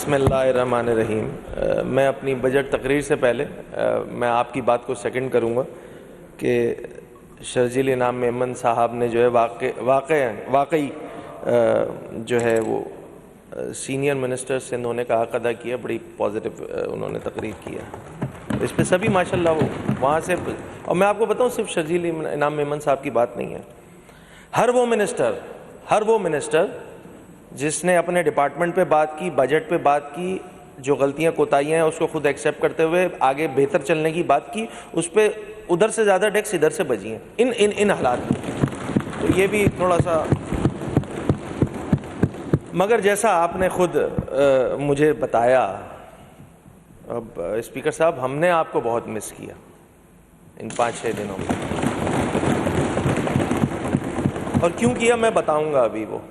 बिस्मिल्लाहिर्रहमानिर्रहीम। मैं अपनी बजट तकरीर से पहले मैं आपकी बात को सेकंड करूँगा कि शर्जील इनाम मेमन साहब ने जो है वाकई जो है वो सीनियर मिनिस्टर से उन्होंने का हक़ अदा किया, बड़ी पॉजिटिव उन्होंने तकरीर किया। इस पर सभी माशाल्लाह वो वहाँ से, और मैं आपको बताऊँ सिर्फ शर्जील इनाम मेमन साहब की बात नहीं है, हर वो मिनिस्टर जिसने अपने डिपार्टमेंट पे बात की, बजट पे बात की, जो गलतियां कोताहियां हैं उसको खुद एक्सेप्ट करते हुए आगे बेहतर चलने की बात की, उस पर उधर से ज़्यादा टैक्स इधर से बची हैं इन हालात में। तो ये भी थोड़ा सा, मगर जैसा आपने खुद मुझे बताया, अब स्पीकर साहब हमने आपको बहुत मिस किया इन 5-6 दिनों में, और क्यों किया मैं बताऊंगा अभी वो।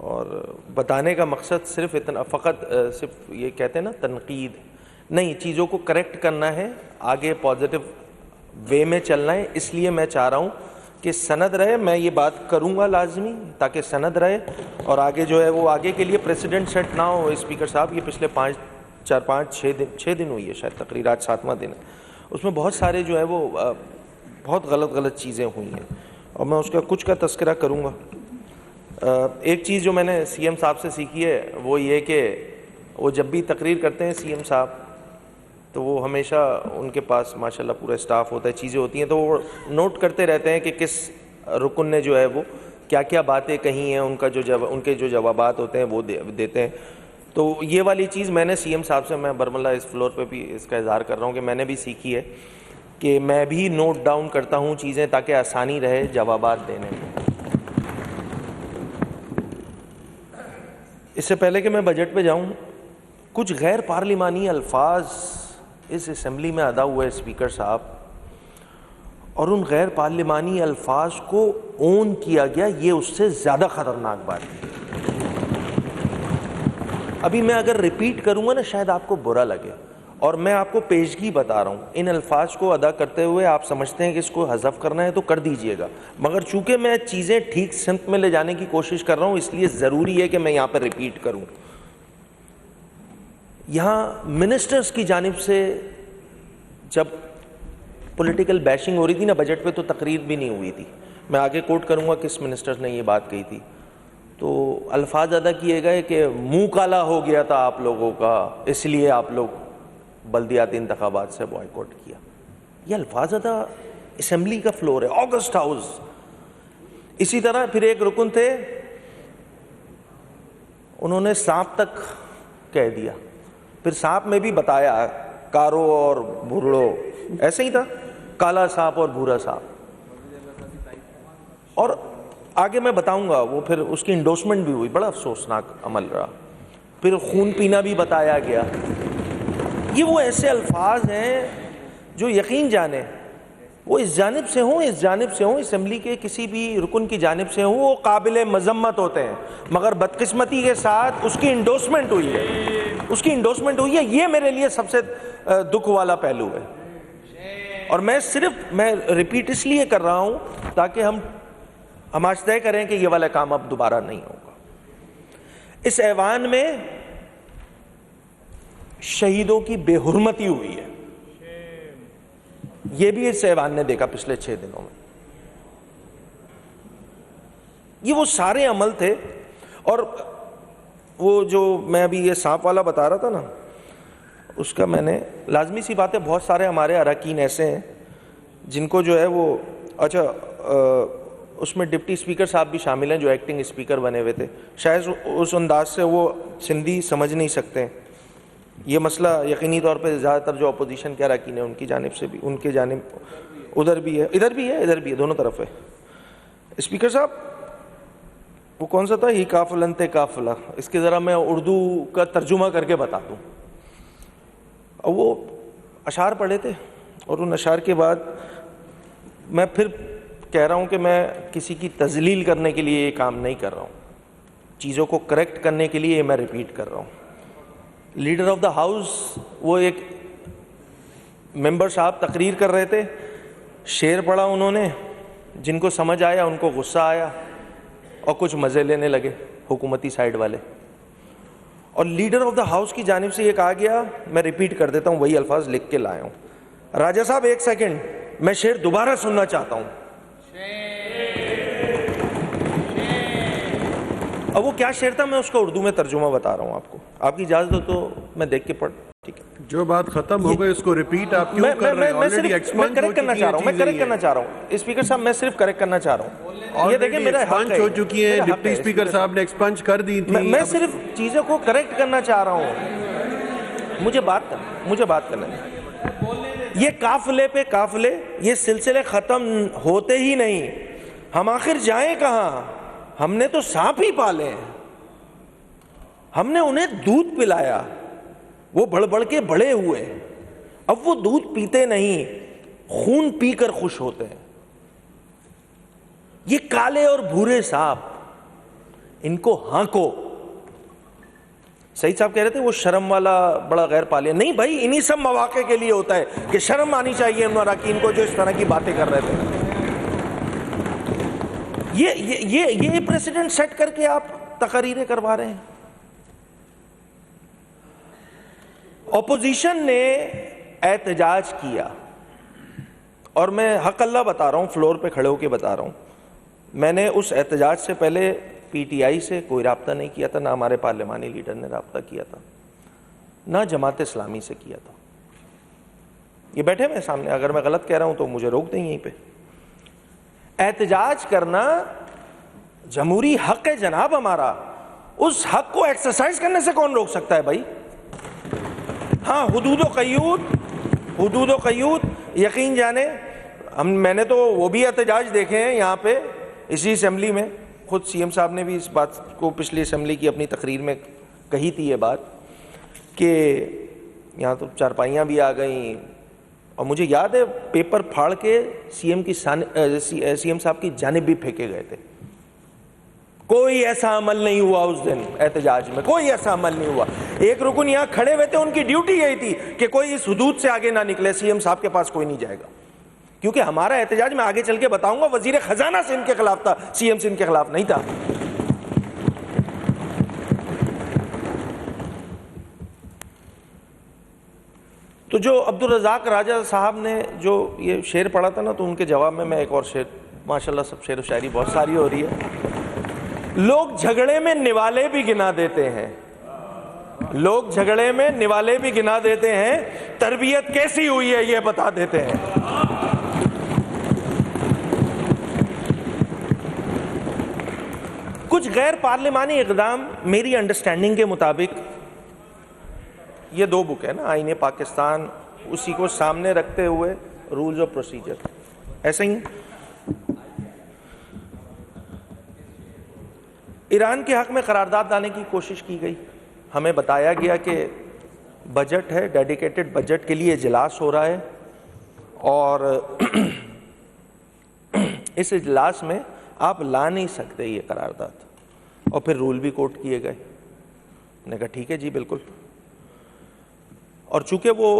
और बताने का मकसद सिर्फ इतना सिर्फ ये कहते हैं ना तनकीद नहीं, चीज़ों को करेक्ट करना है, आगे पॉजिटिव वे में चलना है। इसलिए मैं चाह रहा हूँ कि सनद रहे, मैं ये बात करूँगा लाजमी ताकि सनद रहे और आगे जो है वो आगे के लिए प्रेसिडेंट सेट ना हो। स्पीकर साहब ये पिछले 6 दिन हुई है शायद तकरीर, आज 7वां दिन है, उसमें बहुत सारे जो है वो बहुत गलत चीज़ें हुई हैं और मैं उसका कुछ का तस्करा करूँगा। एक चीज़ जो मैंने सीएम साहब से सीखी है वो ये कि वो जब भी तकरीर करते हैं सीएम साहब, तो वो हमेशा उनके पास माशाल्लाह पूरा स्टाफ होता है, चीज़ें होती हैं, तो वो नोट करते रहते हैं कि किस रुकन ने जो है वो क्या क्या बातें कही हैं, उनके जो जवाबात होते हैं वो देते हैं। तो ये वाली चीज़ मैंने सीएम साहब से, मैं बरमल्ला इस फ्लोर पे भी इसका इज़हार कर रहा हूँ कि मैंने भी सीखी है कि मैं भी नोट डाउन करता हूँ चीज़ें ताकि आसानी रहे जवाबात देने में। इससे पहले कि मैं बजट पे जाऊं, कुछ गैर पार्लिमानी अल्फाज इस असेंबली में अदा हुए स्पीकर साहब, और उन गैर पार्लिमानी अल्फाज को ओन किया गया, ये उससे ज़्यादा ख़तरनाक बात है। अभी मैं अगर रिपीट करूँगा ना शायद आपको बुरा लगे, और मैं आपको पेशगी बता रहा हूँ, इन अल्फाज को अदा करते हुए आप समझते हैं कि इसको हज़फ करना है तो कर दीजिएगा, मगर चूँकि मैं चीज़ें ठीक सिमत में ले जाने की कोशिश कर रहा हूँ इसलिए ज़रूरी है कि मैं यहाँ पर रिपीट करूँ। यहाँ मिनिस्टर्स की जानिब से जब पॉलिटिकल बैशिंग हो रही थी ना बजट पे, तो तकरीर भी नहीं हुई थी। मैं आगे कोट करूँगा किस मिनिस्टर ने ये बात कही थी। तो अल्फाज अदा किए गए कि मुँह काला हो गया था आप लोगों का, इसलिए आप लोग बल्दियाती इंतखाबात से बॉयकॉट किया। ये अल्फाज अदा असेंबली का फ्लोर है, ऑगस्ट हाउस। इसी तरह फिर एक रुकन थे, उन्होंने सांप तक कह दिया, फिर सांप में भी बताया कारो और भूरो, ऐसे ही था, काला सांप और भूरा सांप, और आगे मैं बताऊंगा वो फिर उसकी इंडोर्समेंट भी हुई, बड़ा अफसोसनाक अमल रहा। फिर खून पीना भी बताया गया। ये वो ऐसे अल्फाज हैं जो यकीन जाने वो इस जानिब से हों, इस जानिब से हों, असेंबली के किसी भी रुकन की जानिब से हों, वो काबिल मजम्मत होते हैं, मगर बदकिस्मती के साथ उसकी इंडोर्समेंट हुई है, ये मेरे लिए सबसे दुख वाला पहलू है। और मैं रिपीट इसलिए कर रहा हूँ ताकि हम आज तय करें कि ये वाला काम अब दोबारा नहीं होगा। इस ऐवान में शहीदों की बेहुरमती हुई है, यह भी इस ऐवान ने देखा पिछले 6 दिनों में। ये वो सारे अमल थे, और वो जो मैं अभी ये सांप वाला बता रहा था ना, उसका मैंने लाजमी सी बात है, बहुत सारे हमारे अरकान ऐसे हैं जिनको जो है वो, अच्छा उसमें डिप्टी स्पीकर साहब भी शामिल हैं जो एक्टिंग स्पीकर बने हुए थे, शायद उस अंदाज से वो सिंधी समझ नहीं सकते। ये मसला यकीनी तौर पे ज़्यादातर जो अपोजिशन के अरकान है उनकी जानिब से भी, उनके जानिब उधर भी है, इधर भी है, दोनों तरफ है। स्पीकर साहब वो कौन सा था, ही काफिलंते काफिला, इसके ज़रा मैं उर्दू का तर्जुमा करके बता दूँ। और वो अशार पढ़े थे, और उन अशार के बाद मैं फिर कह रहा हूँ कि मैं किसी की तजलील करने के लिए ये काम नहीं कर रहा हूँ, चीज़ों को करेक्ट करने के लिए मैं रिपीट कर रहा हूँ। लीडर ऑफ द हाउस, वो एक मेंबर साहब तकरीर कर रहे थे, शेर पढ़ा उन्होंने, जिनको समझ आया उनको गुस्सा आया और कुछ मज़े लेने लगे हुकूमती साइड वाले, और लीडर ऑफ द हाउस की जानिब से ये कहा गया, मैं रिपीट कर देता हूं, वही अल्फाज लिख के लाया हूं। राजा साहब एक सेकंड, मैं शेर दोबारा सुनना चाहता हूं। अब वो क्या शेर था मैं उसका उर्दू में तर्जुमा बता रहा हूं आपको, आपकी इजाजत हो तो मैं देख के पढ़। ठीक है, जो बात खत्म हो गई उसको रिपीट आप क्यों कर रहे हैं? ऑलरेडी एक्सपांड करेक्ट करना चाह रहा हूं, मैं करेक्ट करना चाह रहा हूं स्पीकर साहब, मैं सिर्फ करेक्ट करना चाह रहा हूं। ये देखिए मेरा हक है, हो चुकी है, डिप्टी स्पीकर साहब ने एक्सपंज कर दी थी। मैं सिर्फ चीजों को करेक्ट करना चाह रहा हूं, मुझे बात करना है। ये काफिले पे काफिले, ये सिलसिले खत्म होते ही नहीं, हम आखिर जाएं कहां? हमने तो सांप ही पाले हैं, हमने उन्हें दूध पिलाया, वो बढ़ बढ़ के बड़े हुए, अब वो दूध पीते नहीं, खून पीकर खुश होते हैं। ये काले और भूरे सांप, इनको हांको। सईद साहब कह रहे थे वो शर्म वाला बड़ा गैर पालिया, नहीं भाई, इन्हीं सब मौके के लिए होता है कि शर्म आनी चाहिए उन अरकान को जो इस तरह की बातें कर रहे थे। ये प्रेसिडेंट सेट करके आप तकरीरें करवा रहे हैं। ऑपोजिशन ने एहतजाज किया, और मैं हक अल्लाह बता रहा हूं, फ्लोर पे खड़े होकर बता रहा हूं, मैंने उस एहतजाज से पहले पीटीआई से कोई राब्ता नहीं किया था, ना हमारे पार्लिमानी लीडर ने राब्ता किया था, ना जमात इस्लामी से किया था। ये बैठे मेरे सामने, अगर मैं गलत कह रहा हूं तो मुझे रोक दें यहीं पे। एहतजाज करना जमहूरी हक है जनाब हमारा, उस हक को एक्सरसाइज करने से कौन रोक सकता है भाई? हाँ, हुदूद व क़यूद यकीन जाने, मैंने तो वो भी एहतजाज देखे हैं यहाँ पे इसी असेंबली में, खुद सीएम साहब ने भी इस बात को पिछली असेंबली की अपनी तकरीर में कही थी ये बात कि यहाँ तो चारपाइयाँ भी आ गई, और मुझे याद है पेपर फाड़ के सीएम साहब की जानिब भी फेंके गए थे। कोई ऐसा अमल नहीं हुआ उस दिन एहतजाज में, कोई ऐसा अमल नहीं हुआ। एक रुकन यहाँ खड़े हुए थे, उनकी ड्यूटी यही थी कि कोई इस हुदूद से आगे ना निकले, सीएम साहब के पास कोई नहीं जाएगा, क्योंकि हमारा एहतजाज मैं आगे चल के बताऊंगा वजीर खजाना से इनके खिलाफ था, सीएम से इनके खिलाफ नहीं था। तो जो अब्दुल रज़ाक राजा साहब ने जो ये शेर पढ़ा था ना, तो उनके जवाब में मैं एक और शेर, माशाल्लाह सब शेर व शायरी बहुत सारी हो रही है। लोग झगड़े में निवाले भी गिना देते हैं, लोग झगड़े में निवाले भी गिना देते हैं, तरबियत कैसी हुई है ये बता देते हैं। कुछ गैर पार्लिमानी इक़दाम मेरी अंडरस्टैंडिंग के मुताबिक, ये दो बुक है ना, आईने पाकिस्तान, उसी को सामने रखते हुए रूल्स ऑफ प्रोसीजर, ऐसे ही ईरान के हक में करारदाद लाने की कोशिश की गई। हमें बताया गया कि बजट है, डेडिकेटेड बजट के लिए इजलास हो रहा है, और इस इजलास में आप ला नहीं सकते ये करारदाद, और फिर रूल भी कोट किए गए। मैंने कहा ठीक है जी बिल्कुल, और चूंकि वो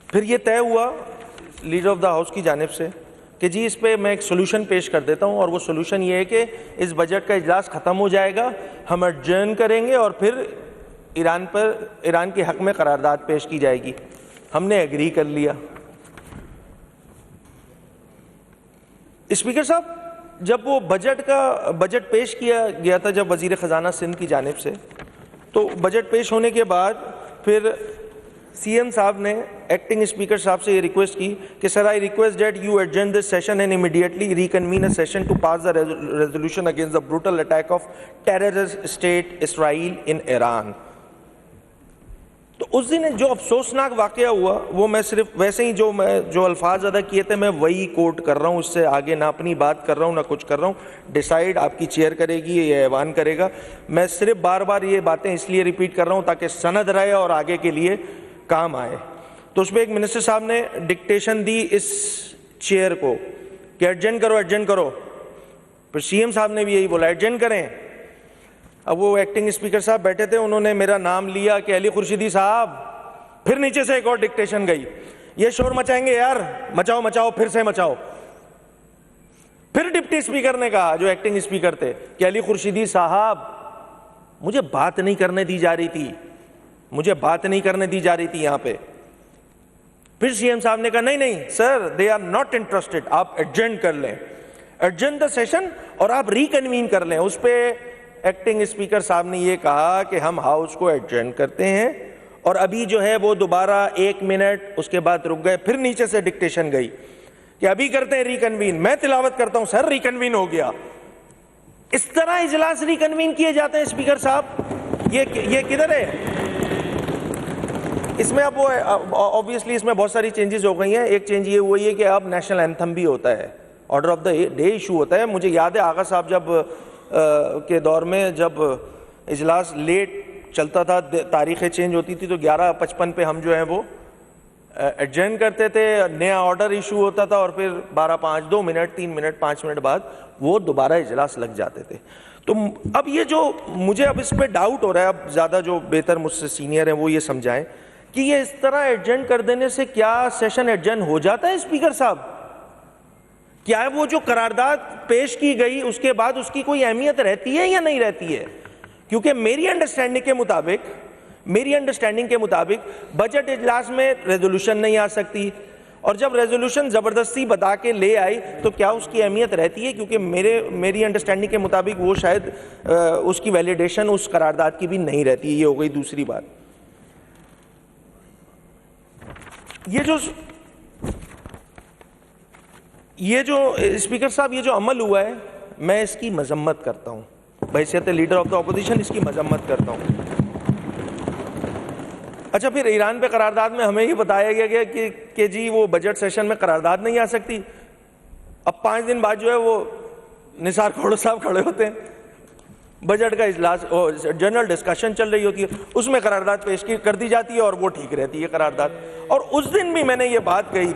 फिर ये तय हुआ लीडर ऑफ द हाउस की जानिब से कि जी इस पे मैं एक सोल्यूशन पेश कर देता हूं, और वो सोल्यूशन ये है कि इस बजट का इजलास ख़त्म हो जाएगा, हम एडजर्न करेंगे और फिर ईरान के हक में करारदाद पेश की जाएगी। हमने एग्री कर लिया। स्पीकर साहब, जब वो बजट पेश किया गया था, जब वजीर ख़जाना सिंध की जानिब से, तो बजट पेश होने के बाद फिर सीएम साहब ने एक्टिंग स्पीकर साहब से ये रिक्वेस्ट की कि sir I request that you adjourn this session and immediately reconvene a session to pass the resolution against the brutal attack of terrorist state Israel in Iran. तो उस दिन जो अफसोसनाक वाकया हुआ, वो मैं सिर्फ वैसे ही जो अल्फाज अदा किए थे मैं वही कोट कर रहा हूँ, इससे आगे ना अपनी बात कर रहा हूँ ना कुछ कर रहा हूँ। डिसाइड आपकी चेयर करेगी, ये ऐवान करेगा। मैं सिर्फ बार बार ये बातें इसलिए रिपीट कर रहा हूँ ताकि सनद रहे और आगे के लिए काम आए। तो उसमें एक मिनिस्टर साहब ने डिक्टेशन दी इस चेयर को कि एडजर्न करो, फिर सीएम साहब ने भी यही बोला एडजर्न करें। अब वो एक्टिंग स्पीकर साहब बैठे थे, उन्होंने मेरा नाम लिया कि अली खुर्शीदी साहब, फिर नीचे से एक और डिक्टेशन गई, ये शोर मचाएंगे यार, मचाओ, फिर से मचाओ। फिर डिप्टी स्पीकर ने कहा, जो एक्टिंग स्पीकर थे, कि अली खुर्शीदी साहब मुझे बात नहीं करने दी जा रही थी, मुझे बात नहीं करने दी जा रही थी यहां पे। फिर सीएम साहब ने कहा नहीं नहीं sir, they are not interested, आप एडजर्न कर लें, एडजर्न द सेशन और आप रिकन्वीन कर लें। उस पर एक्टिंग स्पीकर साहब ने ये कहा कि हम हाउस को एडजर्न करते हैं, और अभी जो है वो दोबारा 1 मिनट उसके बाद रुक गए। फिर नीचे से डिक्टेशन गई कि अभी करते हैं रिकन्वीन। मैं तिलावत करता हूं, सर रिकन्वीन हो गया। इस तरह इजलास रिकन्वीन किए जाते हैं स्पीकर साहब? ये किधर है? इसमें अब वो ऑब्वियसली इसमें बहुत सारी चेंजेस हो गई हैं। एक चेंज ये हुई है कि अब नेशनल एंथम भी होता है, order of the day issue होता है। मुझे याद है आगा साहब जब के दौर में जब इजलास लेट चलता था, तारीखें चेंज होती थी, तो 11:55 पे हम जो है वो एडजर्न करते थे, नया ऑर्डर इशू होता था और फिर 12:05, 2 मिनट, 3 मिनट, 5 मिनट बाद वो दोबारा इजलास लग जाते थे। तो अब ये जो मुझे अब इस पर डाउट हो रहा है, अब ज़्यादा जो बेहतर मुझसे सीनियर हैं वो ये समझाएं कि ये इस तरह एडजर्न कर देने से क्या सेशन एडजर्न हो जाता है स्पीकर साहब? क्या वो जो करारदाद पेश की गई उसके बाद उसकी कोई अहमियत रहती है या नहीं रहती है? क्योंकि मेरी अंडरस्टैंडिंग के मुताबिक बजट इजलास में रेजोल्यूशन नहीं आ सकती, और जब रेजोल्यूशन जबरदस्ती बता के ले आई तो क्या उसकी अहमियत रहती है? क्योंकि मेरी अंडरस्टैंडिंग के मुताबिक वो शायद उसकी वैलिडेशन उस करारदाद की भी नहीं रहती। ये हो गई दूसरी बात। ये जो स्पीकर साहब ये जो अमल हुआ है, मैं इसकी मजम्मत करता हूं, बहैसियत लीडर ऑफ द अपोजिशन इसकी मजम्मत करता हूं। अच्छा, फिर ईरान पे करारदाद में हमें ये बताया गया कि जी वो बजट सेशन में करारदाद नहीं आ सकती। अब 5 दिन बाद जो है वो निसार खोड़ो साहब खड़े होते हैं, बजट का इजलास जनरल डिस्कशन चल रही होती है, उसमें करारदाद पेश कर दी जाती है और वो ठीक रहती है करारदाद। और उस दिन भी मैंने ये बात कही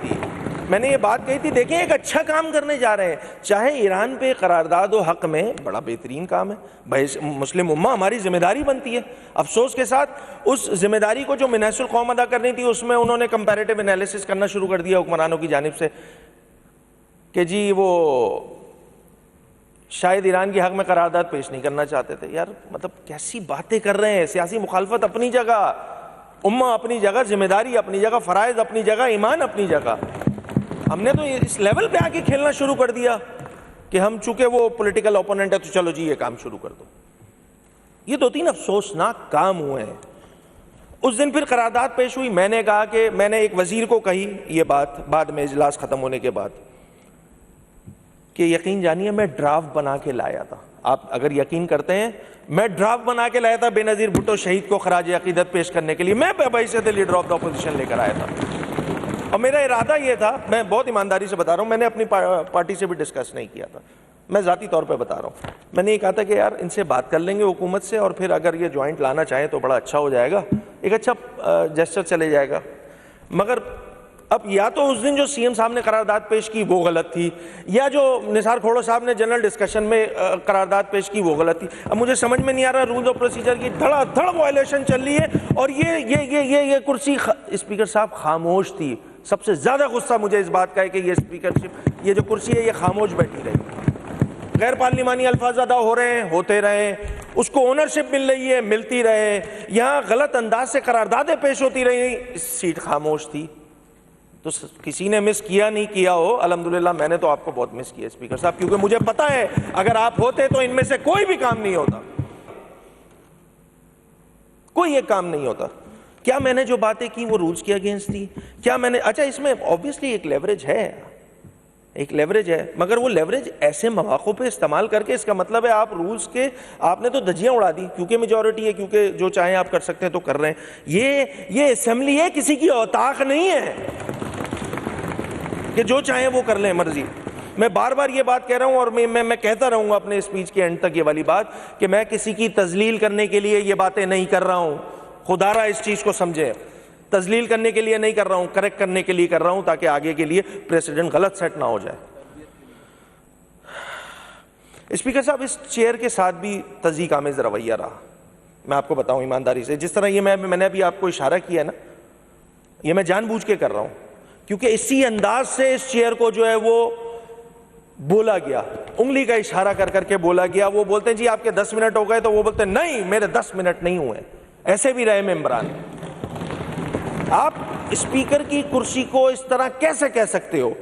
थी, देखिए एक अच्छा काम करने जा रहे हैं, चाहे ईरान पे करारदाद हो हक में, बड़ा बेहतरीन काम है भाई, मुस्लिम उम्मा हमारी जिम्मेदारी बनती है। अफसोस के साथ उस जिम्मेदारी को जो मिनासुल कौम अदा करनी थी उसमें उन्होंने कंपैरेटिव एनालिसिस करना शुरू कर दिया हुक्मरानों की जानिब से कि जी वो शायद ईरान के हक में करारदाद पेश नहीं करना चाहते थे। यार मतलब कैसी बातें कर रहे हैं। सियासी मुखालफत अपनी जगह, उम्मा अपनी जगह, जिम्मेदारी अपनी जगह, फ़राइज़ अपनी जगह, ईमान अपनी जगह। हमने तो इस लेवल पे आके खेलना शुरू कर दिया कि हम चूंकि वो पॉलिटिकल ओपोनेंट है तो चलो जी ये काम शुरू कर दो। ये 2-3 अफसोसनाक काम हुए हैं। उस दिन फिर करारदाद पेश हुई। मैंने कहा कि मैंने एक वजीर को कही ये बात बाद में इजलास खत्म होने के बाद कि यकीन जानिए मैं ड्राफ्ट बना के लाया था। आप अगर यकीन करते हैं, मैं ड्राफ्ट बना के लाया था बेनजीर भुट्टो शहीद को खराज अकीदत पेश करने के लिए। मैं बहैसियत लीडर ऑफ द अपोजिशन लेकर आया था और मेरा इरादा ये था, मैं बहुत ईमानदारी से बता रहा हूँ, मैंने अपनी पार्टी से भी डिस्कस नहीं किया था, मैं ज़ाती तौर पे बता रहा हूँ। मैंने ये कहा था कि यार इनसे बात कर लेंगे हुकूमत से और फिर अगर ये जॉइंट लाना चाहें तो बड़ा अच्छा हो जाएगा, एक अच्छा जेस्चर चले जाएगा। मगर अब या तो उस दिन जो सीएम साहब ने करारदाद पेश की वो गलत थी, या जो निसार खोड़ो साहब ने जनरल डिस्कशन में करारदाद पेश की वो गलत थी। अब मुझे समझ में नहीं आ रहा, रूल ऑफ प्रोसीजर की धड़ाधड़ वायलेशन चल रही है और ये कुर्सी स्पीकर साहब खामोश थी। सबसे ज्यादा गुस्सा मुझे इस बात का है कि ये स्पीकरशिप, ये जो कुर्सी है ये खामोश बैठी रही। गैर पार्लिमानी अल्फाज अदा हो रहे हैं, होते रहे, उसको ओनरशिप मिल रही है, मिलती रहे, यहाँ गलत अंदाज से करारदादें पेश होती रही, सीट खामोश थी। तो किसी ने मिस किया नहीं किया हो, अल्हम्दुलिल्लाह मैंने तो आपको बहुत मिस किया स्पीकर साहब, क्योंकि मुझे पता है अगर आप होते तो इनमें से कोई भी काम नहीं होता, कोई एक काम नहीं होता। क्या मैंने जो बातें की वो रूल्स के अगेंस्ट थी? क्या मैंने, अच्छा इसमें ऑब्वियसली एक लेवरेज है, मगर वो लेवरेज ऐसे मौक़ों पे इस्तेमाल करके, इसका मतलब है आप रूल्स के, आपने तो धज्जियां उड़ा दी क्योंकि मेजॉरिटी है, क्योंकि जो चाहे आप कर सकते हैं तो कर रहे हैं। ये असेंबली है, किसी की औताक नहीं है कि जो चाहे वो कर लें मर्जी। मैं बार बार ये बात कह रहा हूं और मैं कहता रहूंगा अपने स्पीच के एंड तक ये वाली बात कि मैं किसी की तजलील करने के लिए ये बातें नहीं कर रहा हूं। खुदारा इस चीज को समझे, तजलील करने के लिए नहीं कर रहा हूं, करेक्ट करने के लिए कर रहा हूं ताकि आगे के लिए प्रेसिडेंट गलत सेट ना हो जाए। स्पीकर साहब, इस चेयर के साथ भी तज़ीक आमेज़ रवैया रहा। मैं आपको बताऊं ईमानदारी से, जिस तरह ये मैंने अभी आपको इशारा किया ना, ये मैं जानबूझ के कर रहा हूं, क्योंकि इसी अंदाज से इस चेयर को जो है वो बोला गया, उंगली का इशारा कर करके बोला गया। वो बोलते हैं जी आपके 10 मिनट हो गए, तो वो बोलते हैं नहीं मेरे 10 मिनट नहीं हुए। ऐसे भी रहे मेंबरान। आप स्पीकर की कुर्सी को इस तरह कैसे कह सकते हो?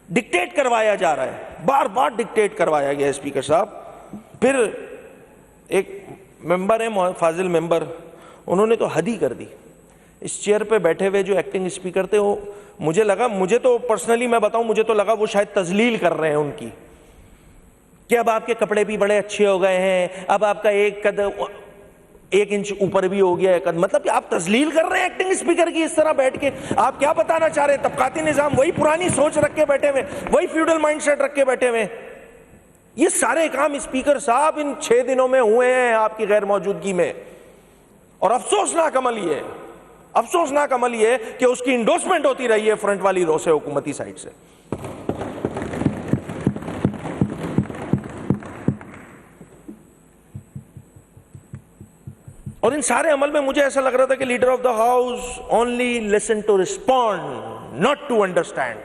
डिक्टेट करवाया जा रहा है, बार बार डिक्टेट करवाया गया स्पीकर साहब। फिर एक मेंबर है फाजिल मेंबर, उन्होंने तो हद ही कर दी। इस चेयर पे बैठे हुए जो एक्टिंग स्पीकर थे, वो मुझे तो पर्सनली मैं बताऊं, मुझे तो लगा वो शायद तजलील कर रहे हैं उनकी, कि अब आपके कपड़े भी बड़े अच्छे हो गए हैं, अब आपका 1 इंच ऊपर भी हो गया है कद। मतलब कि आप तजलील कर रहे हैं एक्टिंग स्पीकर की इस तरह बैठ के। आप क्या बताना चाह रहे हैं? तबकाती निजाम, वही पुरानी सोच रख के बैठे हुए, वही फ्यूडल माइंडसेट रख के बैठे हुए। ये सारे काम स्पीकर साहब इन 6 दिनों में हुए हैं आपकी गैर मौजूदगी में। और अफसोसनाक अमल ये है कि उसकी इंडोर्समेंट होती रही है फ्रंट वाली रो से, हुकूमती साइड से। और इन सारे अमल में मुझे ऐसा लग रहा था कि leader of the house only listen to respond, not to understand.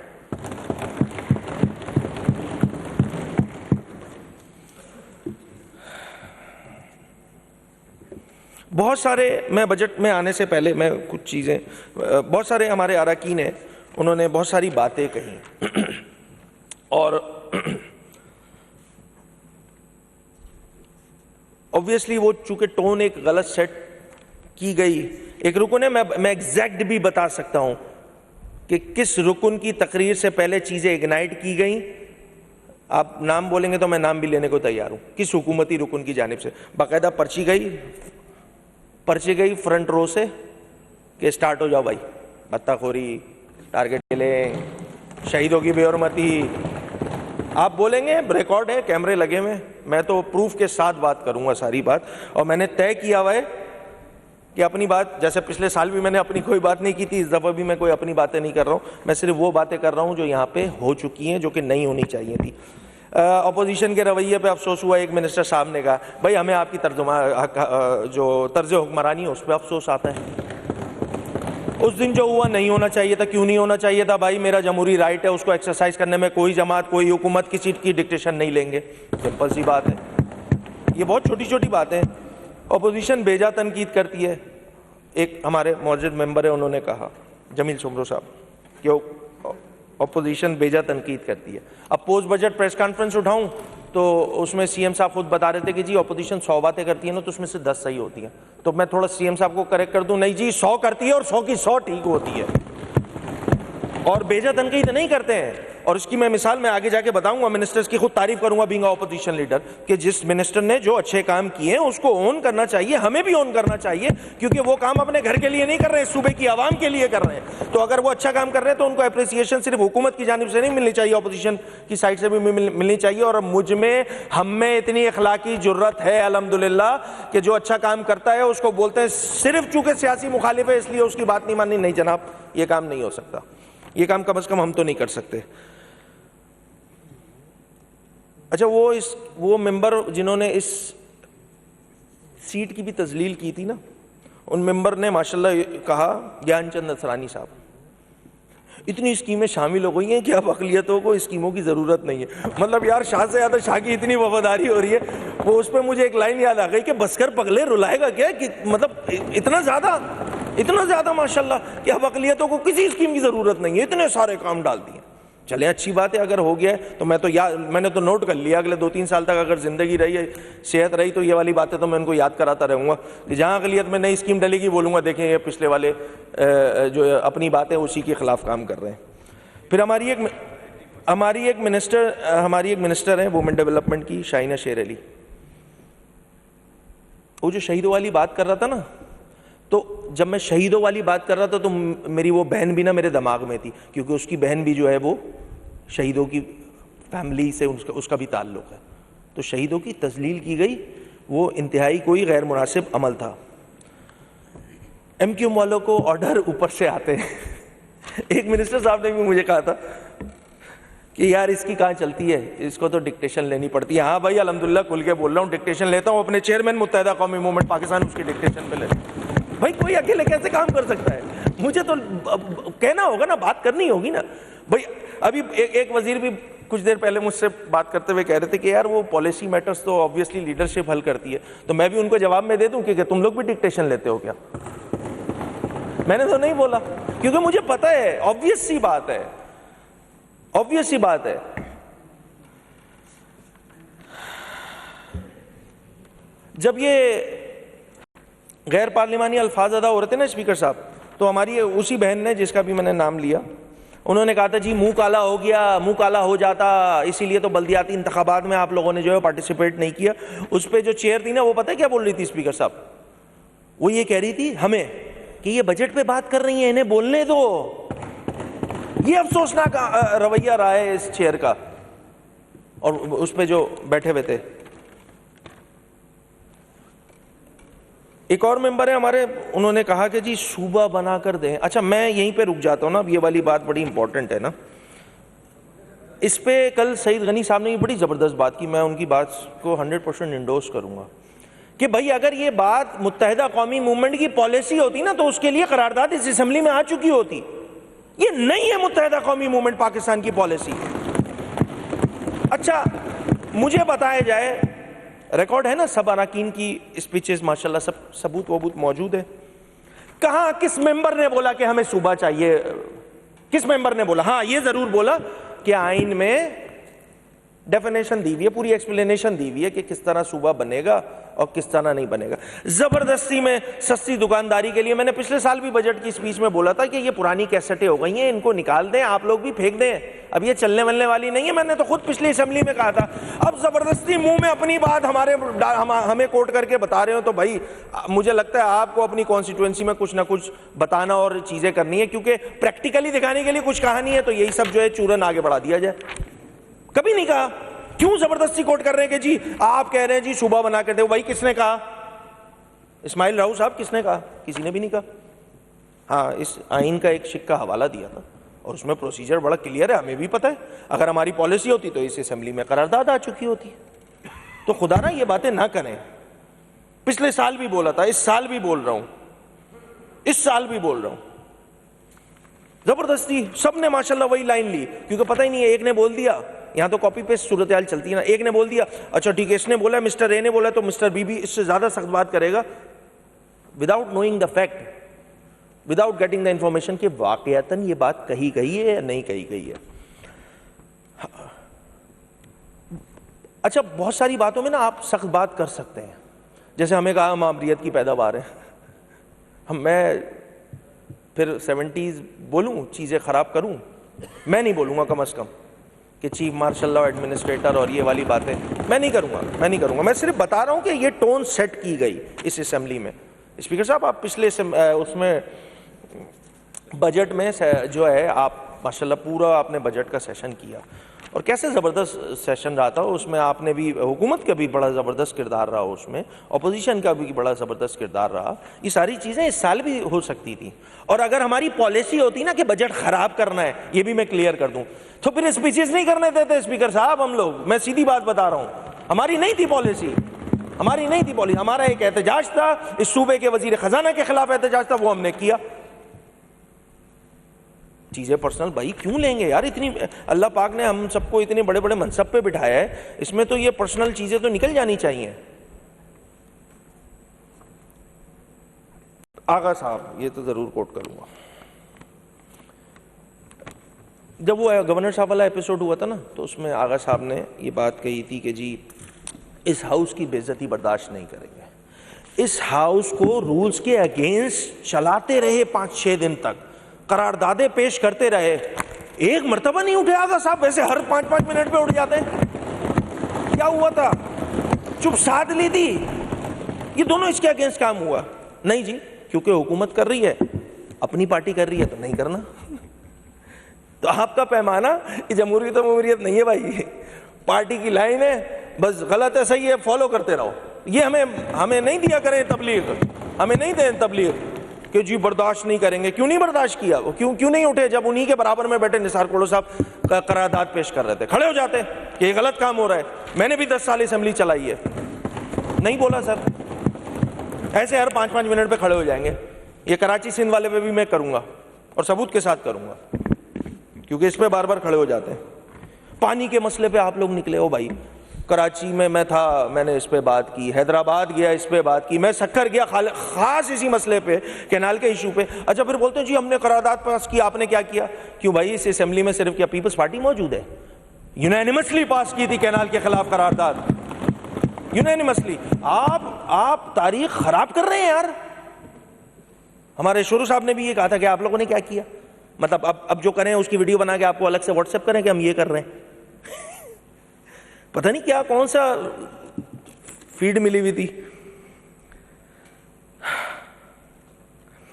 बहुत सारे, मैं बजट में आने से पहले मैं कुछ चीज़ें, बहुत सारे हमारे अरकान हैं, उन्होंने बहुत सारी बातें कही। और ऑब्वियसली वो चूंकि टोन एक गलत सेट की गई। एक रुकन है, मैं एग्जैक्ट भी बता सकता हूं कि किस रुकन की तकरीर से पहले चीज़ें इग्नाइट की गई। आप नाम बोलेंगे तो मैं नाम भी लेने को तैयार हूं। किस हुकूमती रुकन की जानिब से बाकायदा पर्ची गई फ्रंट रो से कि स्टार्ट हो जाओ भाई, बत्ताखोरी, टारगेट किलिंग, शहीदों की बेहरमती। आप बोलेंगे, रिकॉर्ड है, कैमरे लगे हुए, मैं तो प्रूफ के साथ बात करूंगा सारी बात। और मैंने तय किया हुआ है कि अपनी बात, जैसे पिछले साल भी मैंने अपनी कोई बात नहीं की थी, इस दफ़ा भी मैं कोई अपनी बातें नहीं कर रहा हूँ। मैं सिर्फ वो बातें कर रहा हूँ जो यहाँ पे हो चुकी हैं, जो कि नहीं होनी चाहिए थी। अपोजिशन के रवैये पे अफसोस हुआ। एक मिनिस्टर साहब ने कहा भाई हमें आपकी जो तर्ज हुक्मरानी है उस पर अफसोस आता है। उस दिन जो हुआ नहीं होना चाहिए था। क्यों नहीं होना चाहिए था? भाई मेरा जमहूरी राइट है, उसको एक्सरसाइज करने में कोई जमात, कोई हुकूमत किसी की डिक्टेशन नहीं लेंगे। सिंपल सी बात है। ये बहुत छोटी छोटी बातें हैं। अपोजिशन बेजा तनकीद करती है। एक हमारे मौजूद मेंबर है, उन्होंने कहा, जमील सुमरो साहब, कि अपोजिशन बेजा तनकीद करती है। अब पोस्ट बजट प्रेस कॉन्फ्रेंस उठाऊं तो उसमें सीएम साहब खुद बता रहे थे कि जी अपोजिशन 100 बातें करती है ना, तो उसमें से 10 सही होती हैं। तो मैं थोड़ा सीएम साहब को करेक्ट कर दूं, नहीं जी 100 करती है और 100 की 100 ठीक होती है, और बेजा तनकीद नहीं करते हैं। और इसकी मैं मिसाल में आगे जाके बताऊंगा, मिनिस्टर्स की खुद तारीफ करूंगा बीइंग ऑपोजिशन लीडर, कि जिस मिनिस्टर ने जो अच्छे काम किए हैं उसको ओन करना चाहिए, हमें भी ओन करना चाहिए, क्योंकि वो काम अपने घर के लिए नहीं कर रहे हैं, सूबे की आवाम के लिए कर रहे हैं। तो अगर वो अच्छा काम कर रहे हैं तो उनको अप्रिसिएशन सिर्फ हुकूमत की जानिब से नहीं मिलनी चाहिए, ऑपोजिशन की साइड से भी मिलनी चाहिए। और मुझ में, हम में इतनी अखलाकी जुर्रत है अल्हम्दुलिल्लाह कि जो अच्छा काम करता है उसको बोलते हैं सिर्फ चूंकि सियासी मुखालिफ है इसलिए उसकी बात नहीं माननी। नहीं जनाब, ये काम नहीं हो सकता। ये काम कम से कम हम तो नहीं कर सकते। अच्छा, वो मेंबर जिन्होंने इस सीट की भी तजलील की थी ना, उन मेंबर ने माशाल्लाह कहा, ज्ञानचंद असरानी साहब, इतनी स्कीमें शामिल हो गई हैं कि अब अक़लियतों को स्कीमों की ज़रूरत नहीं है। मतलब यार, शाह से ज़्यादा शाह की इतनी वफादारी हो रही है। वो उस पर मुझे एक लाइन याद आ गई कि बसकर पगले रुलाएगा क्या, कि मतलब इतना ज़्यादा माशाल्लाह कि अब अक़लियतों को किसी स्कीम की ज़रूरत नहीं है, इतने सारे काम डाल दिए। चले, अच्छी बात है, अगर हो गया है तो मैंने तो नोट कर लिया, अगले 2-3 साल तक अगर ज़िंदगी रही है, सेहत रही, तो ये वाली बातें तो मैं उनको याद कराता रहूँगा कि जहाँ अक़लियत में नई स्कीम डलेगी बोलूँगा देखें ये पिछले वाले जो अपनी बातें उसी के ख़िलाफ़ काम कर रहे हैं। फिर हमारी एक मिनिस्टर है वुमेन डेवलपमेंट की, शाइना शेर अली। वो जो शहीदों वाली बात कर रहा था ना, तो जब मैं शहीदों वाली बात कर रहा था तो मेरी वो बहन भी ना मेरे दिमाग में थी, क्योंकि उसकी बहन भी जो है वो शहीदों की फैमिली से उसका भी ताल्लुक़ है। तो शहीदों की तजलील की गई, वो इंतहाई कोई गैर मुनासिब अमल था। एमक्यूएम वालों को ऑर्डर ऊपर से आते हैं। एक मिनिस्टर साहब ने भी मुझे कहा था कि यार इसकी कहाँ चलती है, इसको तो डिक्टेशन लेनी पड़ती है। हाँ भाई, अल्हम्दुलिल्लाह खुल के बोल रहा हूँ, डिक्टेशन लेता हूँ। अपने चेयरमैन मुत्तहिदा कौमी मूवमेंट पाकिस्तान, उसकी डिक्टेशन पे ले। भाई कोई अकेले कैसे काम कर सकता है? मुझे तो कहना होगा ना, बात करनी होगी ना भाई। अभी एक वजीर भी कुछ देर पहले मुझसे बात करते हुए कह रहे थे कि यार वो पॉलिसी मैटर्स तो ऑब्वियसली लीडरशिप हल करती है, तो मैं भी उनको जवाब में दे दूं कि तुम लोग भी डिक्टेशन लेते हो क्या? मैंने तो नहीं बोला, क्योंकि मुझे पता है, ऑब्वियस सी बात है, ऑब्वियस सी बात है। जब ये गैर पार्लिमानी अल्फाज अदा हो रहे थे ना स्पीकर साहब, तो हमारी उसी बहन ने, जिसका भी मैंने नाम लिया, उन्होंने कहा था जी मुंह काला हो गया, मुंह काला हो जाता, इसीलिए तो बल्दियाती इंतखाबात में आप लोगों ने जो है पार्टिसिपेट नहीं किया। उस पर जो चेयर थी ना, वो पता है क्या बोल रही थी स्पीकर साहब? वो ये कह रही थी हमें कि ये बजट पे बात कर रही है, इन्हें बोलने दो। ये अफसोसनाक रवैया रहा है इस चेयर का। और उस पे जो बैठे हुए थे एक और मेंबर है हमारे, उन्होंने कहा कि जी सूबा बना कर दें। अच्छा, मैं यहीं पे रुक जाता हूँ ना, अब ये वाली बात बड़ी इंपॉर्टेंट है ना। इस पे कल सईद गनी साहब ने बड़ी ज़बरदस्त बात की, मैं उनकी बात को 100% इंडोर्स करूँगा कि भाई अगर ये बात मुत्तहिदा कौमी मूवमेंट की पॉलिसी होती ना, तो उसके लिए करारदाद इस असेंबली में आ चुकी होती। ये नहीं है मुत्तहिदा कौमी मूवमेंट पाकिस्तान की पॉलिसी। अच्छा, मुझे बताया जाए, रिकॉर्ड है ना सब अरकान की स्पीचेस, माशाल्लाह सब सबूत वबूत मौजूद है। कहाँ किस मेंबर ने बोला कि हमें सूबा चाहिए? किस मेंबर ने बोला? हाँ, ये जरूर बोला कि आइन में डेफिनेशन दी हुई है, पूरी एक्सप्लेनेशन दी हुई है कि किस तरह सूबा बनेगा और किस तरह नहीं बनेगा। जबरदस्ती में सस्ती दुकानदारी के लिए मैंने पिछले साल भी बजट की स्पीच में बोला था कि ये पुरानी कैसेटें हो गई हैं, इनको निकाल दें, आप लोग भी फेंक दें, अब ये चलने वलने वाली नहीं है। मैंने तो खुद पिछली असेंबली में कहा था। अब जबरदस्ती मुंह में अपनी बात हमें कोट करके बता रहे हो, तो भाई मुझे लगता है आपको अपनी कॉन्स्टिट्यूएंसी में कुछ ना कुछ बताना और चीजें करनी है, क्योंकि प्रैक्टिकली दिखाने के लिए कुछ कहा नहीं है, तो यही सब जो है चूरन आगे बढ़ा दिया जाए। कभी नहीं कहा। क्यों जबरदस्ती कोट कर रहे हैं कि जी आप कह रहे हैं जी सूबा बना के दो? भाई किसने कहा? इस्माइल राव साहब, किसने कहा? किसी ने भी नहीं कहा। हाँ, इस आइन का एक शिक्का हवाला दिया था और उसमें प्रोसीजर बड़ा क्लियर है, हमें भी पता है। अगर हमारी पॉलिसी होती तो इस असेंबली में करारदाद आ चुकी होती। तो खुदा ना ये बातें ना करें। पिछले साल भी बोला था, इस साल भी बोल रहा हूं, इस साल भी बोल रहा हूं। जबरदस्ती सबने माशाल्लाह वही लाइन ली, क्योंकि पता ही नहीं है, एक ने बोल दिया, यहां तो कॉपी पेस्ट सूरत हाल चलती है ना, एक ने बोल दिया, अच्छा ठीक है इसने बोला, मिस्टर ए ने बोला, तो मिस्टर बी भी इससे ज्यादा सख्त बात करेगा, without knowing the fact, without getting the information कि वाकयातन ये बात कही गई है या नहीं कही गई है। अच्छा, बहुत सारी बातों में ना आप सख्त बात कर सकते हैं, जैसे हमें कहा हम आमरीत की पैदावार है, मैं फिर 70s बोलूं, चीजें खराब करूं? मैं नहीं बोलूंगा कम से कम कि चीफ मार्शल लॉ एडमिनिस्ट्रेटर और ये वाली बातें मैं नहीं करूंगा, मैं नहीं करूंगा। मैं सिर्फ बता रहा हूं कि ये टोन सेट की गई इस असेंबली में। स्पीकर साहब, आप पिछले उसमें बजट में जो है आप माशाल्लाह पूरा आपने बजट का सेशन किया और कैसे ज़बरदस्त सेशन रहा था। उसमें आपने भी, हुकूमत का भी बड़ा ज़बरदस्त किरदार रहा, उसमें अपोजिशन का भी बड़ा ज़बरदस्त किरदार रहा। ये सारी चीज़ें इस साल भी हो सकती थी। और अगर हमारी पॉलिसी होती ना कि बजट ख़राब करना है, ये भी मैं क्लियर कर दूं, तो फिर स्पीचेस नहीं करने देते स्पीकर साहब हम लोग। मैं सीधी बात बता रहा हूँ, हमारी नहीं थी पॉलिसी, हमारी नहीं थी पॉलिसी। हमारा एक एहतजाज था, इस सूबे के वजीर खजाना के खिलाफ एहतजाज था, वो हमने किया। चीज़ें पर्सनल भाई क्यों लेंगे यार? इतनी अल्लाह पाक ने हम सबको इतने बड़े बड़े मनसब पे बिठाया है, इसमें तो ये पर्सनल चीज़ें तो निकल जानी चाहिए। आगा साहब, ये तो ज़रूर कोट करूँगा, जब वो गवर्नर साहब वाला एपिसोड हुआ था ना, तो उसमें आगा साहब ने ये बात कही थी कि जी इस हाउस की बेइज्जती बर्दाश्त नहीं करेंगे। इस हाउस को रूल्स के अगेंस्ट चलाते रहे 5-6 दिन तक, करारदादे पेश करते रहे, एक मर्तबा नहीं उठे आगा साहब। वैसे हर 5-5 मिनट पे उठ जाते हैं। क्या हुआ था? चुप साध ली थी। ये दोनों इसके अगेंस्ट काम हुआ नहीं जी, क्योंकि हुकूमत कर रही है, अपनी पार्टी कर रही है तो नहीं करना। तो आपका पैमाना ये जमहूरियत तो जमहूरियत नहीं है भाई, पार्टी की लाइन है, बस गलत है सही है फॉलो करते रहो। ये हमें नहीं दिया करें तबलीग, हमें नहीं दें तबलीग कि जी बर्दाश्त नहीं करेंगे। क्यों नहीं बर्दाश्त किया? वो क्यों नहीं उठे जब उन्हीं के बराबर में बैठे निसार कोड़ो साहब करारदाद पेश कर रहे थे? खड़े हो जाते कि ये गलत काम हो रहा है। मैंने भी 10 साल असेंबली चलाई है, नहीं बोला सर। ऐसे हर 5-5 मिनट पे खड़े हो जाएंगे। ये कराची सिंध वाले पे भी मैं करूंगा और सबूत के साथ करूंगा, क्योंकि इस पे बार बार खड़े हो जाते हैं। पानी के मसले पे आप लोग निकले हो भाई। कराची में मैं था, मैंने इस पे बात की, हैदराबाद गया इस पे बात की, मैं सक्कर गया खास इसी मसले पे, कैनाल के इशू पे। अच्छा फिर बोलते हैं जी हमने करारदाद पास की, आपने क्या किया? क्यों भाई, इस असेंबली में सिर्फ क्या पीपल्स पार्टी मौजूद है? यूनानिमसली पास की थी कैनाल के खिलाफ करारदाद, यूनानिमसली। आप तारीख खराब कर रहे हैं यार। हमारे शुरू साहब ने भी ये कहा था कि आप लोगों ने क्या किया, मतलब अब जो करें उसकी वीडियो बना के आपको अलग से व्हाट्सएप करें कि हम ये कर रहे हैं। पता नहीं क्या कौन सा फीड मिली हुई थी।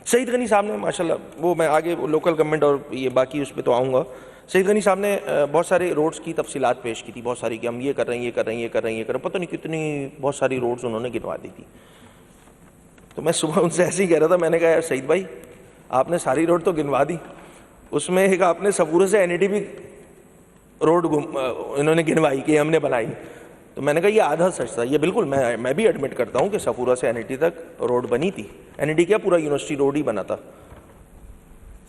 सईद गनी साहब ने माशाल्लाह, वो मैं आगे लोकल गवर्नमेंट और ये बाकी उस पर तो आऊँगा। सईद गनी साहब ने बहुत सारे रोड्स की तफसीलात पेश की थी, बहुत सारी, कि हम ये कर रहे हैं, ये कर रहे हैं, ये कर रहे हैं, ये कर रहे हैं, पता नहीं कितनी बहुत सारी रोड्स उन्होंने गिनवा दी थी। तो मैं सुबह उनसे ऐसे ही कह रहा था, मैंने कहा यार सईद भाई आपने सारी रोड तो गिनवा दी, उसमें एक आपने सफूरा से एनईडी भी रोड इन्होंने गिनवाई कि हमने बनाई। तो मैंने कहा ये आधा सच था। ये बिल्कुल मैं भी एडमिट करता हूँ कि सफूरा से एनईडी तक रोड बनी थी। एनईडी क्या, पूरा यूनिवर्सिटी रोड ही बना था।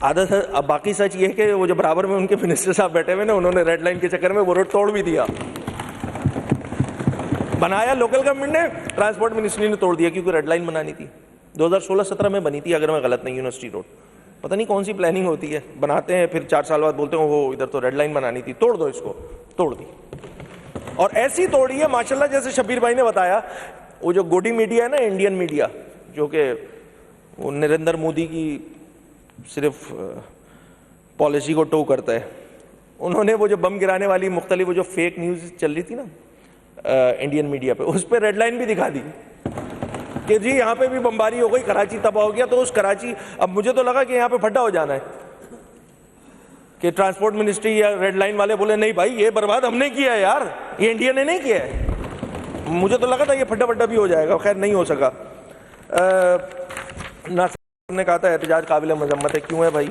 आधा सच। अब बाकी सच ये है कि वो जो बराबर में उनके मिनिस्टर साहब बैठे हुए ना, उन्होंने रेड लाइन के चक्कर में वो रोड तोड़ भी दिया। बनाया लोकल गवर्नमेंट ने, ट्रांसपोर्ट मिनिस्ट्री ने तोड़ दिया क्योंकि रेड लाइन बनानी थी। 2016-17 में बनी थी अगर मैं गलत नहीं, यूनिवर्सिटी रोड। पता नहीं कौन सी प्लानिंग होती है, बनाते हैं फिर 4 साल बाद बोलते हैं वो इधर तो रेड लाइन बनानी थी, तोड़ दो इसको। तोड़ दी, और ऐसी तोड़ी है माशाल्लाह, जैसे शब्बीर भाई ने बताया, वो जो गोडी मीडिया है ना, इंडियन मीडिया, जो कि वो नरेंद्र मोदी की सिर्फ पॉलिसी को टो करता है, उन्होंने वो जो बम गिराने वाली मुख्तलिफ वो जो फेक न्यूज़ चल रही थी ना इंडियन मीडिया पे, उस पर रेड लाइन भी दिखा दी कि जी यहाँ पे भी बमबारी हो गई, कराची तबाह हो गया। तो उस कराची, अब मुझे तो लगा कि यहाँ पे फड्डा हो जाना है, कि ट्रांसपोर्ट मिनिस्ट्री या रेड लाइन वाले बोले नहीं भाई ये बर्बाद हमने किया है यार, ये इंडिया ने नहीं किया है। मुझे तो लगा था ये फड्डा भी हो जाएगा, खैर नहीं हो सका। नासिर ने कहा था एहतजाज काबिल मजम्मत है। क्यों है भाई,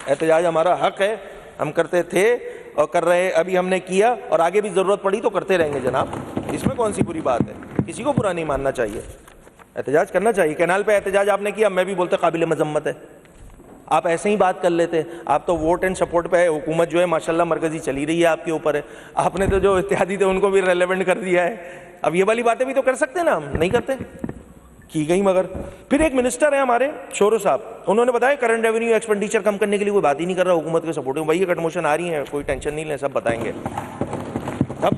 एहतजाज हमारा हक है, हम करते थे और कर रहे हैं, अभी हमने किया और आगे भी ज़रूरत पड़ी तो करते रहेंगे जनाब, इसमें कौन सी बुरी बात है? किसी को बुरा नहीं मानना चाहिए, एहतजाज करना चाहिए। कैनाल पे एहतजाज आपने किया, मैं भी बोलता काबिल मजम्मत है। आप ऐसे ही बात कर लेते, आप तो वोट एंड सपोर्ट पे है, हुकूमत जो है माशाल्लाह मरकजी चली रही है आपके ऊपर है, आपने तो जो इत्तेहादी थे उनको भी रेलेवेंट कर दिया है। अब ये वाली बातें भी तो कर सकते हैं ना, हम नहीं करते, की गई। मगर फिर एक मिनिस्टर है हमारे शोरो साहब, उन्होंने बताया करंट रेवेन्यू एक्सपेंडिचर कम करने के लिए कोई बात ही नहीं कर रहा हुकूमत के सपोर्ट में। भाई ये कटमोशन आ रही है, कोई टेंशन नहीं लें, सब बताएंगे,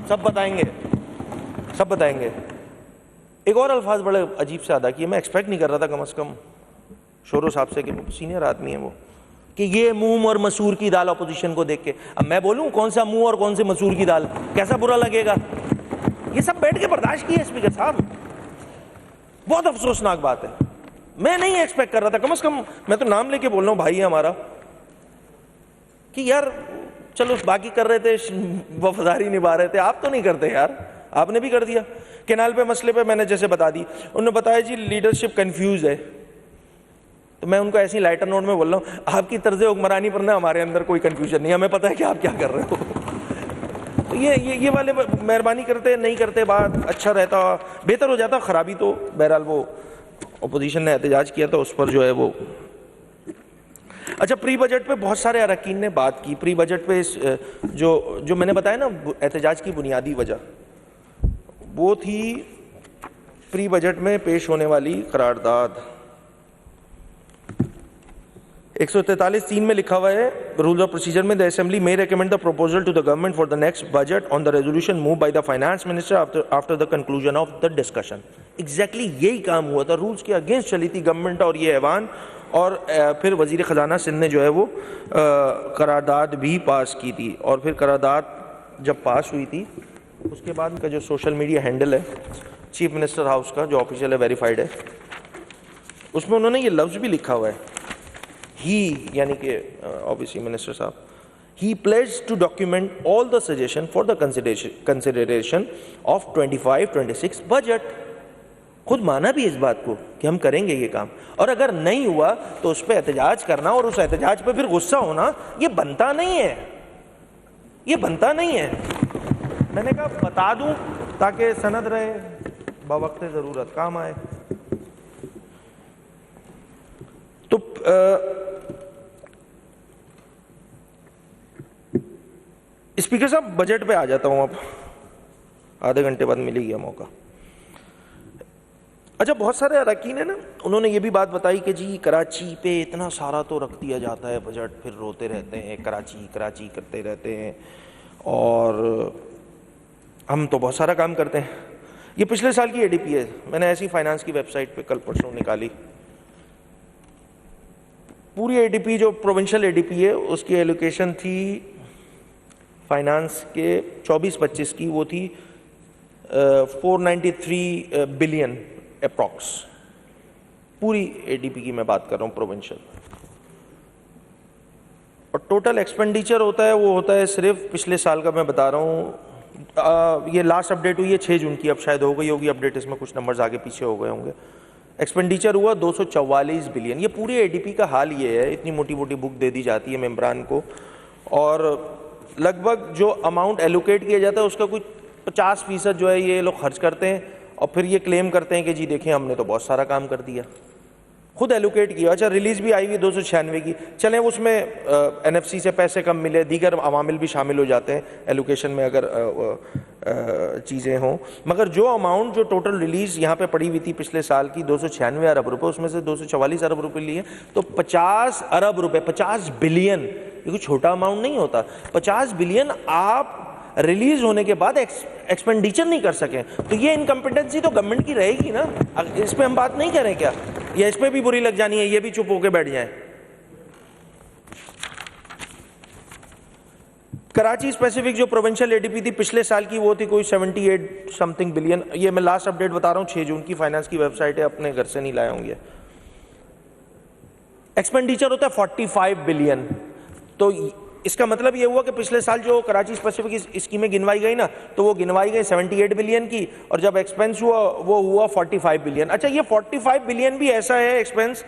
सब बताएंगे, सब बताएंगे। एक और अल्फाज बड़े अजीब से अदा किए, मैं एक्सपेक्ट नहीं कर रहा था कम से कम शोरो साहब से, कि सीनियर आदमी है वो, कि ये मूंग और मसूर की दाल अपोजिशन को देख के। अब मैं बोलूं कौन सा मूंग और कौन से मसूर की दाल, कैसा बुरा लगेगा? ये सब बैठ के बर्दाश्त किए स्पीकर साहब, बहुत अफसोसनाक बात है। मैं नहीं एक्सपेक्ट कर रहा था, कम से कम मैं तो नाम लेके बोल रहा हूँ, भाई है हमारा, कि यार चलो बाकी कर रहे थे, वफादारी निभा रहे थे, आप तो नहीं करते यार, आपने भी कर दिया। कैनाल पे मसले पे मैंने जैसे बता दी, उन्होंने बताया जी लीडरशिप कंफ्यूज है, तो मैं उनको ऐसी लाइटर नोट में बोल रहा हूँ, आपकी तर्ज हुक्मरानी पर ना हमारे अंदर कोई कंफ्यूजन नहीं, हमें पता है कि आप क्या कर रहे हो। तो ये वाले मेहरबानी करते नहीं करते, बात अच्छा रहता, बेहतर हो जाता, खराबी तो बहरहाल वो अपोजिशन ने एहतजाज किया था उस पर जो है वो। अच्छा, प्री बजट पे बहुत सारे अरकान ने बात की। प्री बजट पे जो मैंने बताया ना एहतजाज की बुनियादी वजह, वो थी प्री बजट में पेश होने वाली करारदाद। 143(3) में लिखा हुआ है रूल्स ऑफ प्रोसीजर में, the assembly may recommend the proposal to the government for the next budget on the resolution move by the finance minister after the conclusion of the discussion. Exactly यही काम हुआ था, rules के against चली थी government और ये ऐवान, और फिर वजीर ख़जाना सिंध ने जो है वो करारदाद भी पास की थी। और फिर करारदाद जब पास हुई थी उसके बाद उनका जो सोशल मीडिया हैंडल है चीफ मिनिस्टर हाउस का, जो ऑफिशियल है, वेरीफाइड है, उसमें उन्होंने ये लफ्ज़ भी लिखा हुआ है, ही यानी कि ऑब्वियसली मिनिस्टर साहब, he pleads to document all the suggestion for the consideration of 25-26 budget. खुद माना भी इस बात को कि हम करेंगे ये काम, और अगर नहीं हुआ तो उस पर एहतजाज करना और उस एहतजाज पर फिर गुस्सा होना, ये बनता नहीं है, ये बनता नहीं है। मैंने कहा बता दूं ताकि सनद रहे, बवक्त ज़रूरत काम आए। तो स्पीकर साहब, बजट पे आ जाता हूँ, अब आधे घंटे बाद मिल ही गया मौका। अच्छा, बहुत सारे अरकान है ना, उन्होंने ये भी बात बताई कि जी कराची पे इतना सारा तो रख दिया जाता है बजट, फिर रोते रहते हैं, कराची कराची करते रहते हैं, और हम तो बहुत सारा काम करते हैं। ये पिछले साल की एडीपी है, मैंने ऐसी फाइनेंस की वेबसाइट पे कल परसों निकाली। पूरी एडीपी जो प्रोविंशियल एडीपी है उसकी एलोकेशन थी फाइनेंस के 24-25 की, वो थी 493 बिलियन अप्रॉक्स। पूरी एडीपी की मैं बात कर रहा हूँ प्रोविंशियल। और टोटल एक्सपेंडिचर होता है, वो होता है सिर्फ पिछले साल का मैं बता रहा हूँ, ये लास्ट अपडेट हुई है 6 जून की, अब शायद हो गई होगी अपडेट, इसमें कुछ नंबर्स आगे पीछे हो गए होंगे। एक्सपेंडिचर हुआ 244 बिलियन। ये पूरी एडीपी का हाल ये है, इतनी मोटी मोटी बुक दे दी जाती है मेंबरान को, और लगभग जो अमाउंट एलोकेट किया जाता है उसका कुछ 50% जो है ये लोग खर्च करते हैं, और फिर ये क्लेम करते हैं कि जी देखें हमने तो बहुत सारा काम कर दिया, खुद एलोकेट किया। अच्छा, रिलीज़ भी आई हुई 296 की, चलें उसमें एनएफसी से पैसे कम मिले, दीगर अवामिल भी शामिल हो जाते हैं एलोकेशन में अगर चीज़ें हों, मगर जो अमाउंट जो टोटल रिलीज़ यहाँ पे पड़ी हुई थी पिछले साल की 296 अरब रुपए, उसमें से 244 अरब रुपए लिए, तो 50 अरब रुपए, 50 बिलियन, ये कोई छोटा अमाउंट नहीं होता। 50 बिलियन आप रिलीज होने के बाद एक्सपेंडिचर नहीं कर सकें, तो ये इनकम्पिटेंसी तो गवर्नमेंट की रहेगी ना। इस पे हम बात नहीं करें क्या, या इस पे भी बुरी लग जानी है, ये भी चुप होके बैठ जाएं। कराची स्पेसिफिक जो प्रोविंशियल एडीपी थी पिछले साल की, वो थी कोई 78 समथिंग बिलियन। ये मैं लास्ट अपडेट बता रहा हूँ, 6 जून की, फाइनेंस की वेबसाइट है, अपने घर से नहीं लाया हूँ ये। एक्सपेंडिचर होता है 45 बिलियन। तो इसका मतलब ये हुआ कि पिछले साल जो कराची स्पेसिफिक स्कीमें गिनवाई गई ना, तो वो गिनवाई गई 78 बिलियन की, और जब एक्सपेंस हुआ वो हुआ 45 बिलियन। अच्छा, ये 45 बिलियन भी ऐसा है एक्सपेंस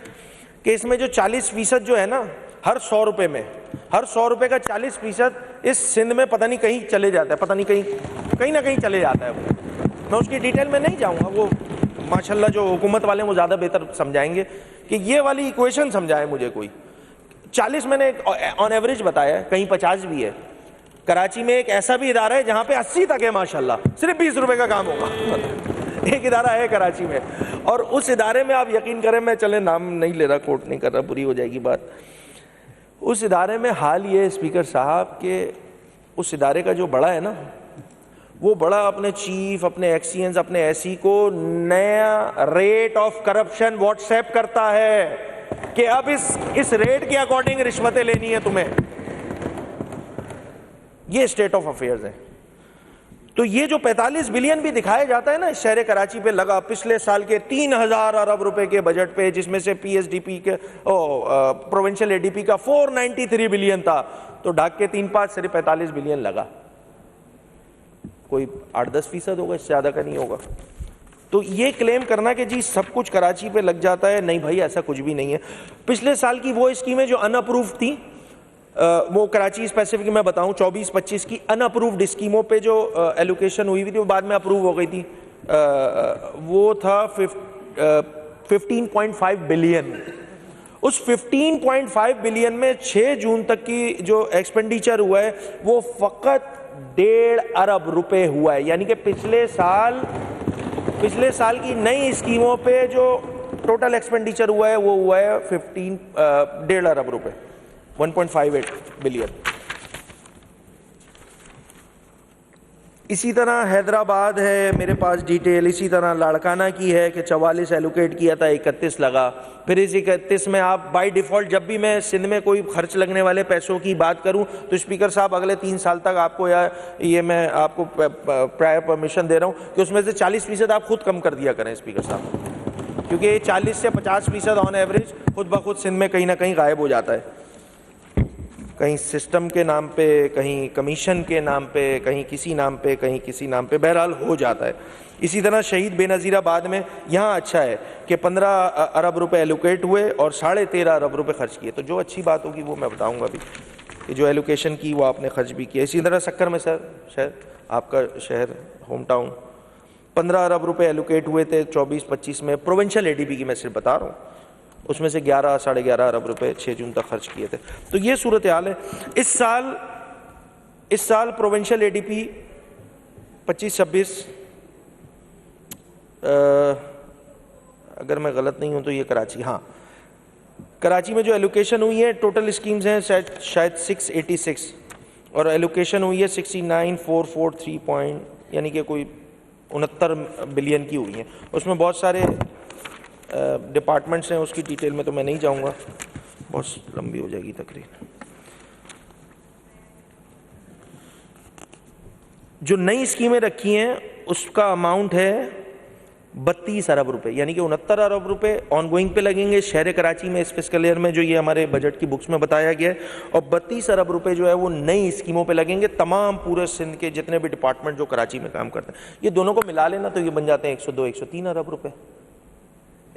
कि इसमें जो 40% जो है ना, हर 100 रुपये में, हर 100 रुपये का 40% इस सिंध में पता नहीं कहीं चले जाता है, पता नहीं कहीं ना कहीं चले जाता है। वो मैं उसकी डिटेल में नहीं जाऊँगा, वो माशाल्लाह जो हुकूमत वाले वो ज़्यादा बेहतर समझाएंगे कि ये वाली इक्वेशन समझाए मुझे कोई। 40 मैंने ऑन एवरेज बताया, कहीं 50 भी है। कराची में एक ऐसा भी इदारा है जहाँ पे 80 तक है माशाल्लाह, सिर्फ 20 रुपए का काम होगा। एक इदारा है कराची में, और उस इदारे में आप यकीन करें, मैं चले नाम नहीं ले रहा, कोट नहीं कर रहा, बुरी हो जाएगी बात। उस इदारे में हाल ये स्पीकर साहब के उस इदारे का जो बड़ा है ना, वो बड़ा अपने चीफ, अपने एक्सीएंस, अपने एसी को नया रेट ऑफ करप्शन व्हाट्सएप करता है कि अब इस रेट के अकॉर्डिंग रिश्वतें लेनी है तुम्हें। ये स्टेट ऑफ अफेयर्स है। तो ये जो 45 बिलियन भी दिखाया जाता है ना शहर कराची पे लगा पिछले साल के 3000 अरब रुपए के बजट पे, जिसमें से पीएसडीपी के प्रोविंशियल एडीपी का 493 बिलियन था, तो ढाक के 3-5 सिर्फ 45 बिलियन लगा। कोई 8-10% होगा, इससे ज्यादा का नहीं होगा। तो ये क्लेम करना कि जी सब कुछ कराची पे लग जाता है, नहीं भाई, ऐसा कुछ भी नहीं है। पिछले साल की वो स्कीमें जो अनअप्रूव्ड थी, वो कराची स्पेसिफिक मैं बताऊं 24-25 की अनअप्रूव्ड स्कीमों पे जो एलोकेशन हुई थी, वो बाद में अप्रूव हो गई थी, वो था 15.5 बिलियन। उस 15.5 बिलियन में 6 जून तक की जो एक्सपेंडिचर हुआ है वो फकत 1.5 अरब रुपए हुआ है। यानी कि पिछले साल की नई स्कीमों पे जो टोटल एक्सपेंडिचर हुआ है वो हुआ है 1.5 अरब रुपए, 1.58 बिलियन। इसी तरह हैदराबाद है मेरे पास डिटेल, इसी तरह लाड़काना की है कि 44 एलोकेट किया था, 31 लगा। फिर इस 31 में आप बाय डिफ़ॉल्ट, जब भी मैं सिंध में कोई खर्च लगने वाले पैसों की बात करूं तो स्पीकर साहब अगले 3 साल तक आपको, या ये मैं आपको प्रायर परमिशन दे रहा हूं कि उसमें से 40% आप खुद कम कर दिया करें स्पीकर साहब, क्योंकि 40 से 50% ऑन एवरेज खुद ब खुद सिंध में कहीं ना कहीं गायब हो जाता है, कहीं सिस्टम के नाम पे, कहीं कमीशन के नाम पे, कहीं किसी नाम पे, कहीं किसी नाम पे, बहरहाल हो जाता है। इसी तरह शहीद बेनज़ीराबाद में यहाँ अच्छा है कि 15 अरब रुपए एलोकेट हुए और 13.5 अरब रुपए खर्च किए। तो जो अच्छी बात होगी वो मैं बताऊँगा अभी कि जो एलोकेशन की वो आपने खर्च भी किया। इसी तरह सक्कर में शहर आपका शहर होम टाउन 15 अरब रुपए एलोकेट हुए थे 24-25 में, प्रोविंशियल एडीपी की मैं सिर्फ बता रहा हूँ, उसमें से 11-11.5 अरब रुपए 6 जून तक खर्च किए थे। तो ये सूरत हाल है। इस साल इस साल प्रोविंशियल एडीपी 25-26, अगर मैं गलत नहीं हूं तो ये कराची, हाँ, कराची में जो एलोकेशन हुई है टोटल स्कीम्स हैं शायद 686 और एलोकेशन हुई है 69,443 यानी कि कोई 69 बिलियन की हुई है। उसमें बहुत सारे डिपार्टमेंट्स हैं, उसकी डिटेल में तो मैं नहीं जाऊंगा, बहुत लंबी हो जाएगी तकरीर। जो नई स्कीमें रखी हैं उसका अमाउंट है 32 अरब रुपए, यानी कि 69 अरब रुपए ऑनगोइंग पे लगेंगे शहर कराची में इस फिस्कल ईयर में, जो ये हमारे बजट की बुक्स में बताया गया है, और 32 अरब रुपए जो है वो नई स्कीमों पे लगेंगे तमाम पूरे सिंध के जितने भी डिपार्टमेंट जो कराची में काम करते हैं। ये दोनों को मिला लेना तो ये बन जाते हैं 102-103 अरब रुपए।